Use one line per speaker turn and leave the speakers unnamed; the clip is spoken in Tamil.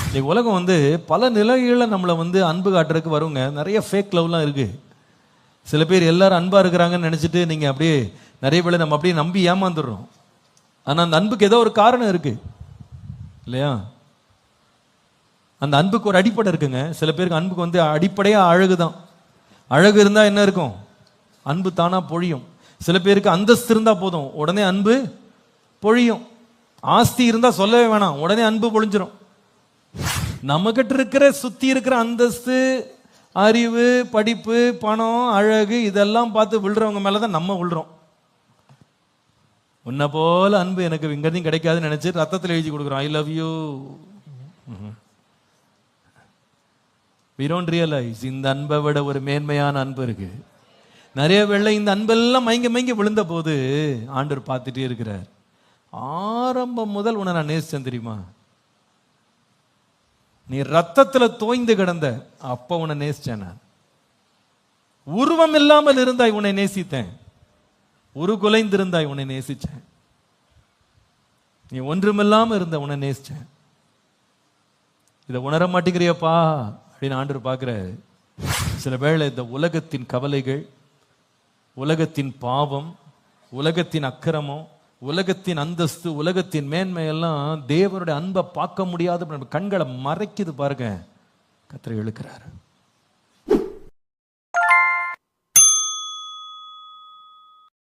இன்னைக்கு உலகம் வந்து பல நிலைகளில் நம்மளை வந்து அன்பு காட்டுறதுக்கு வருங்க. நிறைய ஃபேக் லவ்லாம் இருக்கு. சில பேர் எல்லாரும் அன்பா இருக்கிறாங்கன்னு நினைச்சிட்டு நீங்க அப்படியே நிறைய பேர் நம்ம அப்படியே நம்பி ஏமாந்துடுறோம். ஆனா அந்த அன்புக்கு ஏதோ ஒரு காரணம் இருக்கு இல்லையா? அந்த அன்புக்கு ஒரு அடிப்படை இருக்குங்க. சில பேருக்கு அன்புக்கு வந்து அடிப்படையா அழகுதான். அழகு இருந்தா என்ன இருக்கும்? அன்பு தானா பொழியும். சில பேருக்கு அந்தஸ்து இருந்தா போதும், உடனே அன்பு பொழியும். ஆஸ்தி இருந்தா சொல்லவே வேணாம், உடனே அன்பு பொழிஞ்சிரும். நம்ம கிட்ட இருக்கிற சுத்தி இருக்கிற அந்தஸ்து, அறிவு, படிப்பு, பணம், அழகு இதெல்லாம் பார்த்து விழுறவங்க மேலதான் நம்ம விழுறோம். உன்னை போல அன்பு எனக்கு இங்கேயும் கிடைக்காதுன்னு நினைச்சு ரத்தத்தில் எழுதி கொடுக்குறோம், I love you. We don't realize இந்த அன்பை விட ஒரு மேன்மையான அன்பு இருக்கு. நிறைய வேளை இந்த அன்பெல்லாம் மயங்கி விழுந்த போது ஆண்டவர் பார்த்துட்டே இருக்கிறார். ஆரம்பம் முதல் உன்னை நான் நேசிச்சேன் தெரியுமா? நீ ரத்தத்துல தோய்ந்து கிடந்த அப்ப உன்னை நேசிச்சேன். நான் உருவம் இல்லாமல் இருந்தாய், உன்னை நேசித்தேன். உருகுலைந்திருந்தாய், உன்னை நேசிச்சேன். நீ ஒன்றுமில்லாம இருந்த, உன்னை நேசிச்சேன். இதை உணர மாட்டேங்கிறியப்பா அப்படின்னு ஆண்டவர் பார்க்கிறாரு. சில வேளை இந்த உலகத்தின் கவலைகள், உலகத்தின் பாவம், உலகத்தின் அக்கிரமம், உலகத்தின் அந்தஸ்து, உலகத்தின் மேன்மையெல்லாம் தேவனுடைய அன்பை பார்க்க முடியாத கண்களை மறைக்குது பாருங்க. கர்த்தர் இழுக்கிறாரு.